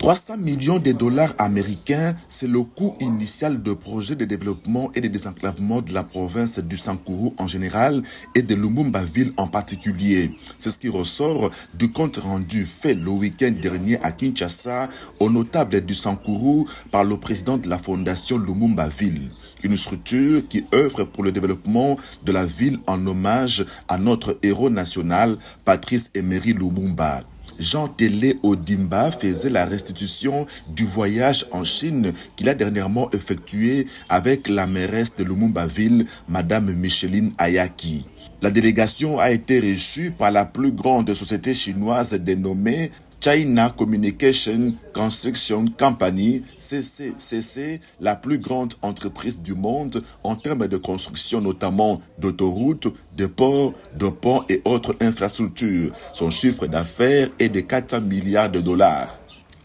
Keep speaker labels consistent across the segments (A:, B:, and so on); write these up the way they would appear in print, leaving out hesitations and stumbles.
A: 300 millions de dollars américains, c'est le coût initial de projets de développement et de désenclavement de la province du Sankuru en général et de Lumumba-Ville en particulier. C'est ce qui ressort du compte rendu fait le week-end dernier à Kinshasa aux notables du Sankuru par le président de la fondation Lumumba-Ville. Une structure qui œuvre pour le développement de la ville en hommage à notre héros national, Patrice Emery Lumumba. Jean Télé Odimba faisait la restitution du voyage en Chine qu'il a dernièrement effectué avec la mairesse de Lumumba-Ville, Madame Micheline Ayaki. La délégation a été reçue par la plus grande société chinoise dénommée China Communication Construction Company, CCCC, la plus grande entreprise du monde en termes de construction notamment d'autoroutes, de ports, de ponts et autres infrastructures. Son chiffre d'affaires est de 400 milliards de dollars.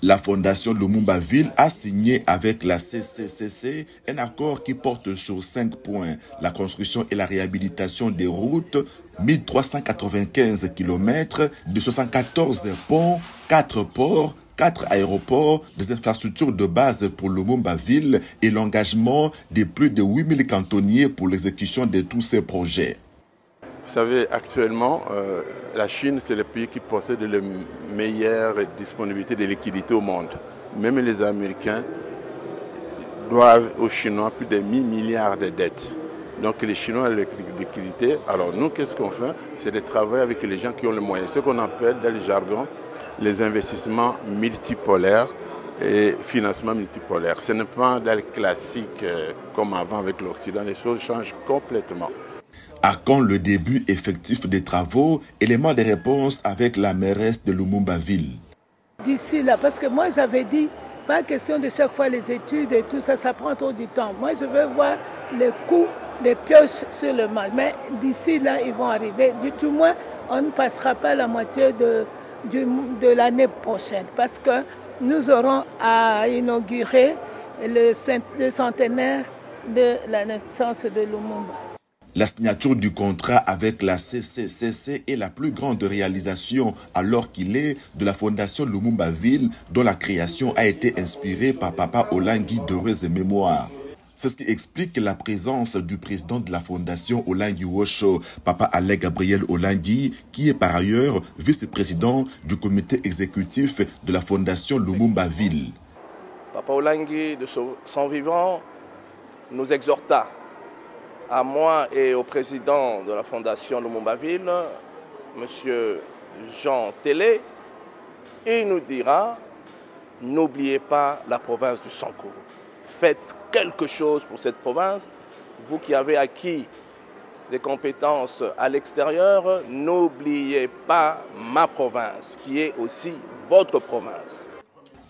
A: La fondation Lumumba-Ville a signé avec la CCCC un accord qui porte sur 5 points. La construction et la réhabilitation des routes, 1395 km, de 74 ponts, 4 ports, 4 aéroports, des infrastructures de base pour Lumumba-Ville et l'engagement de plus de 8000 cantonniers pour l'exécution de tous ces projets.
B: Vous savez, actuellement, la Chine, c'est le pays qui possède la meilleure disponibilité de liquidités au monde. Même les Américains doivent aux Chinois plus de 1000 milliards de dettes. Donc les Chinois ont la liquidité. Alors nous, qu'est-ce qu'on fait? C'est de travailler avec les gens qui ont les moyens. Ce qu'on appelle dans le jargon les investissements multipolaires et financement multipolaire. Ce n'est pas dans le classique comme avant avec l'Occident. Les choses changent complètement.
A: À quand le début effectif des travaux? Élément de réponse avec la mairesse de Lumumba-Ville.
C: D'ici là, parce que moi j'avais dit, pas question de chaque fois les études et tout ça, ça prend trop du temps. Moi je veux voir les coûts des pioches sur le mal. Mais d'ici là, ils vont arriver. Du moins, on ne passera pas la moitié de l'année prochaine parce que nous aurons à inaugurer le centenaire de la naissance de Lumumba.
A: La signature du contrat avec la CCCC est la plus grande réalisation alors qu'il est de la fondation Lumumba-Ville dont la création a été inspirée par Papa Olangi d'heureuse mémoire. C'est ce qui explique la présence du président de la fondation Olangi Wosho, Papa Alain Gabriel Olangi, qui est par ailleurs vice-président du comité exécutif de la fondation Lumumba-Ville.
D: Papa Olangi, de son vivant, nous exhorta à moi et au président de la fondation Lumumba-Ville, M. Jean Télé, il nous dira, n'oubliez pas la province du Sankuru. Faites quelque chose pour cette province. Vous qui avez acquis des compétences à l'extérieur, n'oubliez pas ma province, qui est aussi votre province.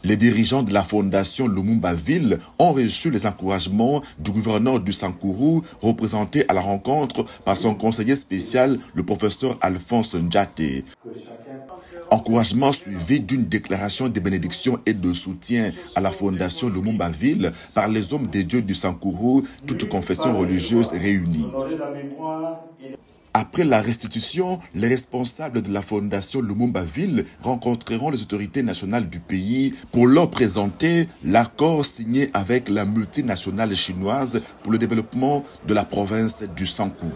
A: Les dirigeants de la fondation Lumumba-Ville ont reçu les encouragements du gouverneur du Sankuru, représenté à la rencontre par son conseiller spécial, le professeur Alphonse Ndjate. Encouragement suivi d'une déclaration de bénédiction et de soutien à la fondation Lumumba-Ville par les hommes des dieux du Sankuru, toutes confessions religieuses réunies. Après la restitution, les responsables de la fondation Lumumba-Ville rencontreront les autorités nationales du pays pour leur présenter l'accord signé avec la multinationale chinoise pour le développement de la province du Sankuru.